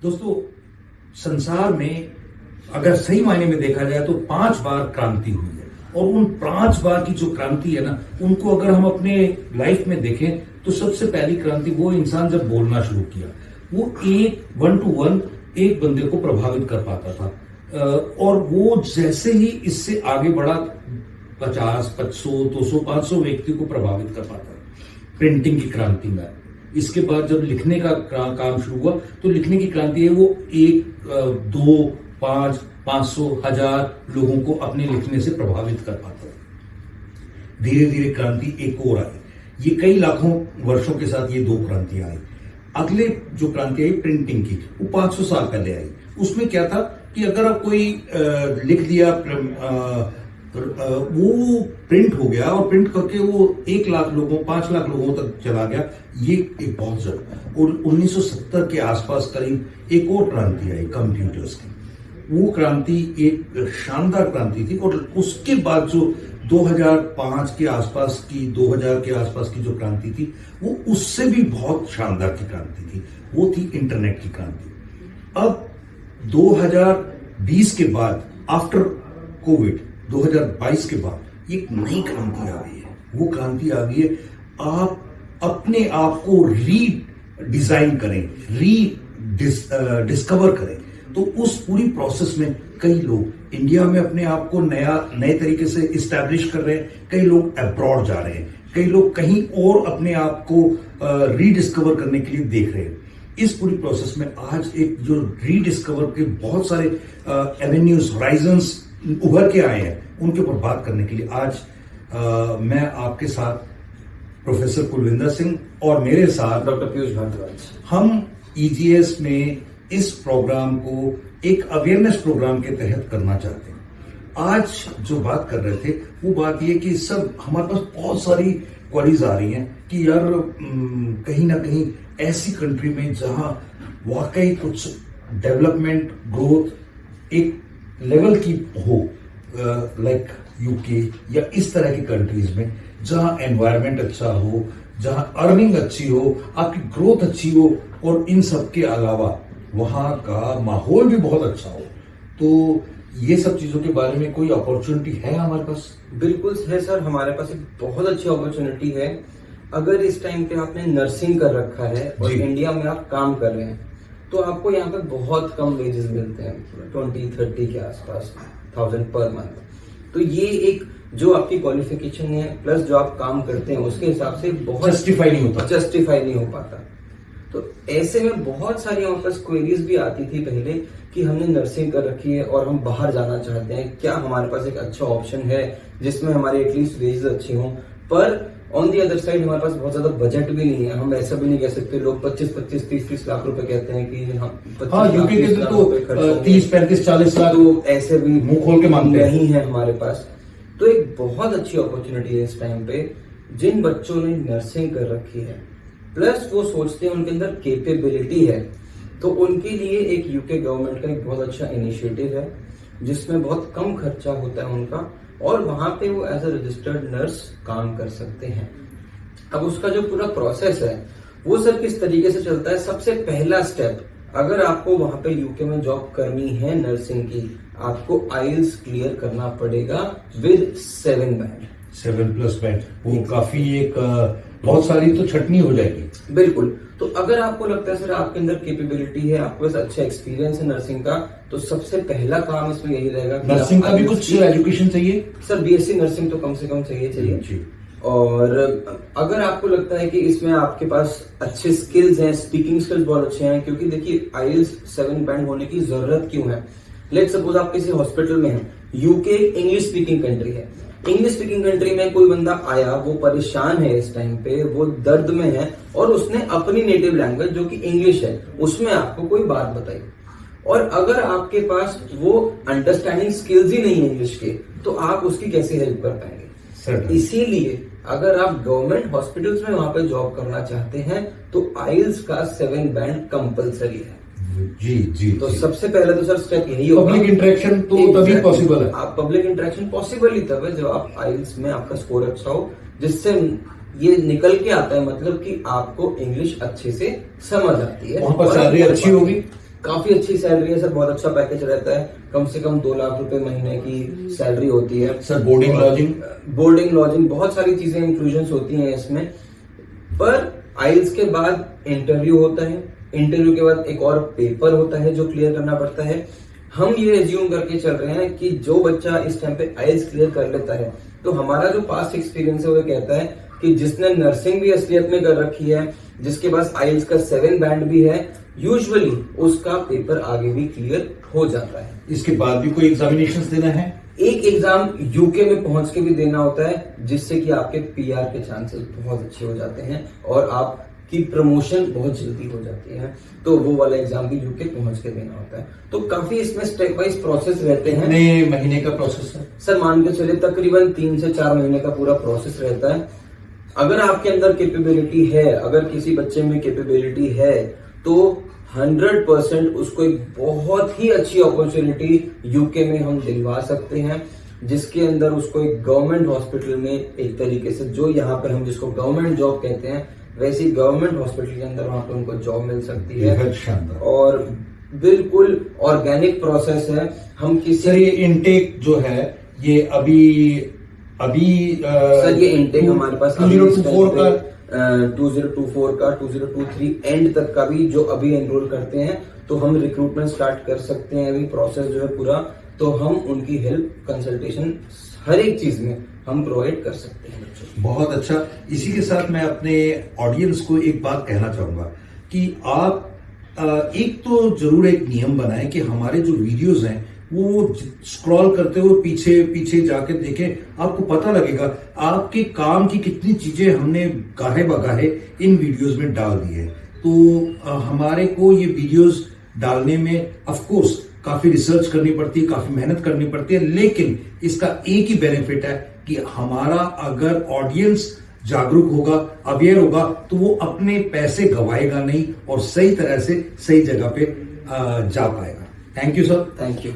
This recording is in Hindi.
दोस्तों, संसार में अगर सही मायने में देखा जाए तो 5 बार क्रांति हुई है। और उन 5 बार की जो क्रांति है ना, उनको अगर हम अपने लाइफ में देखें तो सबसे पहली क्रांति वो इंसान जब बोलना शुरू किया, वो एक 1 to 1 एक बंदे को प्रभावित कर पाता था। और वो जैसे ही इससे आगे बढ़ा 50, 500, 200, 500 व्यक्ति को प्रभावित कर पाता है प्रिंटिंग की क्रांति में। इसके बाद जब लिखने का काम शुरू हुआ तो लिखने की क्रांति है वो 1, 2, 5, 500, 1000 लोगों को अपने लिखने से प्रभावित कर पाता है। धीरे धीरे क्रांति एक और आई। ये कई लाखों वर्षों के साथ ये 2 क्रांतियां आई। अगले जो क्रांति आई प्रिंटिंग की, वो 500 साल पहले आई। उसमें क्या था कि अगर आप कोई लिख दिया, वो प्रिंट हो गया और प्रिंट करके वो 1 लाख लोगों, 5 लाख लोगों तक चला गया। ये एक बहुत ज्यादा। और 1970 के आसपास करीब एक और क्रांति आई कंप्यूटर्स की। वो क्रांति एक शानदार क्रांति थी। और उसके बाद जो 2005 के आसपास की, 2000 के आसपास की जो क्रांति थी, वो उससे भी बहुत शानदार की क्रांति थी। वो थी इंटरनेट की क्रांति। अब 2020 के बाद, आफ्टर कोविड, 2022 के बाद एक नई क्रांति आ गई है। वो क्रांति आ गई है, आप अपने आप को रीडिजाइन करें, डिस्कवर करें। तो उस पूरी प्रोसेस में कई लोग इंडिया में अपने आप को नए तरीके से इस्टेब्लिश कर रहे हैं, कई लोग अब्रॉड जा रहे हैं, कई लोग कहीं और अपने आप को रीडिस्कवर करने के लिए देख रहे हैं। इस पूरी प्रोसेस में आज एक जो रीडिस्कवर के बहुत सारे एवेन्यूज, होराइजन्स उभर के आए हैं, उनके ऊपर बात करने के लिए आज मैं आपके साथ प्रोफेसर कुलविंदर सिंह और मेरे साथ डॉक्टर पीयूष भारद्वाज, हम ईजीएस में इस प्रोग्राम को एक अवेयरनेस प्रोग्राम के तहत करना चाहते हैं। आज जो बात कर रहे थे वो बात ये कि सब हमारे पास बहुत सारी क्वारीज आ रही हैं कि यार कहीं ना कहीं ऐसी कंट्री में जहां वाकई कुछ डेवलपमेंट, ग्रोथ एक लेवल की हो, लाइक यूके या इस तरह की कंट्रीज में, जहां एनवायरनमेंट अच्छा हो, जहां अर्निंग अच्छी हो, आपकी ग्रोथ अच्छी हो, और इन सब के अलावा वहां का माहौल भी बहुत अच्छा हो। तो ये सब चीजों के बारे में कोई अपॉर्चुनिटी है हमारे पास? बिल्कुल है सर, हमारे पास एक बहुत अच्छी अपॉर्चुनिटी है। अगर इस टाइम पे आपने नर्सिंग कर रखा है और इंडिया में आप काम कर रहे हैं, तो आपको यहाँ पे बहुत कम वेजेस मिलते हैं, 20-30 के आसपास 1000 पर मंथ। तो ये एक जो आपकी क्वालिफिकेशन है प्लस जो आप काम करते हैं उसके हिसाब से बहुत जस्टिफाई नहीं हो पाता। तो ऐसे में बहुत सारी हमारे पास क्वेरीज भी आती थी पहले कि हमने नर्सिंग कर रखी है और हम बाहर जाना चाहते हैं, क्या हमारे पास एक अच्छा ऑप्शन है जिसमें हमारे एटलीस्ट वेजेस अच्छे हों। पर ऑन दी अदर साइड हमारे पास बहुत ज्यादा बजट भी नहीं है। हम ऐसा भी नहीं कह सकते, लोग 25-25, 30-30 लाख रुपए कहते हैं कि हम यूपी के तो 30-35-40 लाख तो ऐसे भी मुंह खोल के मांगते हैं। नहीं है हमारे पास। तो एक बहुत अच्छी अपॉर्चुनिटी है इस टाइम पे। जिन बच्चों ने नर्सिंग कर रखी है प्लस वो सोचते हैं उनके अंदर कैपेबिलिटी है, तो उनके लिए एक यूके गवर्नमेंट का एक बहुत अच्छा इनिशिएटिव है जिसमें बहुत कम खर्चा होता है उनका, और वहां पे वो एज अ रजिस्टर्ड नर्स काम कर सकते हैं। अब उसका जो पूरा प्रोसेस है वो सर किस तरीके से चलता है। सबसे पहला स्टेप, अगर आपको वहां पे यूके में जॉब करनी है नर्सिंग की, आपको आइल्स क्लियर करना पड़ेगा विद 7 बैंड, 7+ बैंड। वो काफी एक बहुत सारी तो छटनी हो जाएगी। बिल्कुल। तो अगर आपको लगता है सर आपके अंदर कैपेबिलिटी है, आपके पास अच्छा एक्सपीरियंस है नर्सिंग का, तो सबसे पहला काम इसमें यही रहेगा। नर्सिंग का भी कुछ एजुकेशन चाहिए सर, बीएससी नर्सिंग तो कम से कम चाहिए। और अगर आपको लगता है कि इसमें आपके पास अच्छे स्किल्स हैं, स्पीकिंग स्किल्स बहुत अच्छे हैं, क्योंकि देखिए आइल्स 7 बैंड होने की जरूरत क्यों है। लेट सपोज आप किसी हॉस्पिटल में हैं, यूके इंग्लिश स्पीकिंग कंट्री है, इंग्लिश स्पीकिंग कंट्री में कोई बंदा आया, वो परेशान है इस टाइम पे, वो दर्द में है, और उसने अपनी नेटिव लैंग्वेज जो कि इंग्लिश है उसमें आपको कोई बात बताई, और अगर आपके पास वो अंडरस्टैंडिंग स्किल्स ही नहीं है इंग्लिश के, तो आप उसकी कैसे हेल्प कर पाएंगे। इसीलिए अगर आप गवर्नमेंट हॉस्पिटल्स में वहां पे जॉब करना चाहते हैं तो आइल्स का 7 बैंड कंपलसरी है। जी। तो सबसे पहले तो सर स्टेप यही होगा, पब्लिक इंटरेक्शन तो तभी पॉसिबल है। आप पब्लिक इंटरेक्शन पॉसिबल ही तब है जब आप आइल्स में आपका स्कोर अच्छा हो, जिससे ये निकल के आता है, मतलब कि आपको इंग्लिश अच्छे से समझ आती है, वहां पर सैलरी अच्छी होगी, काफी अच्छी सैलरी है सर, बहुत अच्छा पैकेज रहता है, कम से कम 2 लाख रुपए महीने की सैलरी होती है सर। बोर्डिंग लॉजिंग बहुत सारी चीजें इंक्लूजन होती हैं इसमें। पर आइल्स के बाद इंटरव्यू होता है, इंटरव्यू के बाद एक और पेपर होता है जो क्लियर करना पड़ता है। हम ये एज्यूम करके चल रहे हैं कि जो बच्चा इस टाइम पे आइल्स क्लियर कर लेता है, तो हमारा जो पास्ट एक्सपीरियंस है वो कहता है कि जिसने नर्सिंग भी असलियत में कर रखी है, जिसके पास आइल्स का 7 बैंड भी है, यूजुअली उसका पेपर आगे भी क्लियर हो जाता है। इसके बाद भी कोई एग्जामिनेशंस देना है? एक एग्जाम यूके में पहुंच के भी देना होता है, जिससे कि आपके पीआर के चांसेस बहुत अच्छे हो जाते हैं और आपकी प्रमोशन बहुत जल्दी हो जाती है। तो वो वाला एग्जाम भी यूके पहुंच के देना होता है। तो काफी इसमें स्टेप वाइज प्रोसेस रहते हैं। कितने महीने का प्रोसेस है सर? मान के चले तकरीबन 3 से 4 महीने का पूरा प्रोसेस रहता है। अगर आपके अंदर कैपेबिलिटी है, अगर किसी बच्चे में कैपेबिलिटी है, तो 100% उसको एक बहुत ही अच्छी अपॉर्चुनिटी यूके में हम दिलवा सकते हैं, जिसके अंदर उसको एक गवर्नमेंट हॉस्पिटल में, एक तरीके से जो यहाँ पे हम जिसको गवर्नमेंट जॉब कहते हैं, वैसी गवर्नमेंट हॉस्पिटल के अंदर वहां पे उनको जॉब मिल सकती है। और बिल्कुल ऑर्गेनिक प्रोसेस है। हम किसी सर ये इनटेक जो है ये अभी सर ये इनटेक हमारे पास 2024 का 2024 का 2023 एंड तक का भी जो अभी एनरोल करते हैं, तो हम रिक्रूटमेंट स्टार्ट कर सकते हैं। अभी प्रोसेस जो है पूरा, तो हम उनकी हेल्प, कंसल्टेशन, हर एक चीज में हम प्रोवाइड कर सकते हैं बच्चों को। बहुत अच्छा। इसी के साथ मैं अपने ऑडियंस को एक बात कहना चाहूंगा कि आप एक तो जरूर एक नियम बनाएं कि हमारे जो वीडियोस हैं वो स्क्रॉल करते हुए पीछे पीछे जाके देखें, आपको पता लगेगा आपके काम की कितनी चीजें हमने गाहे बगाहे इन वीडियोस में डाल दी है। तो हमारे को ये वीडियोस डालने में ऑफ कोर्स काफी रिसर्च करनी पड़ती है, काफी मेहनत करनी पड़ती है, लेकिन इसका एक ही बेनिफिट है कि हमारा अगर ऑडियंस जागरूक होगा, अवेयर होगा, तो वो अपने पैसे गवाएगा नहीं और सही तरह से सही जगह पे जा पाएगा। Thank you sir. Thank you.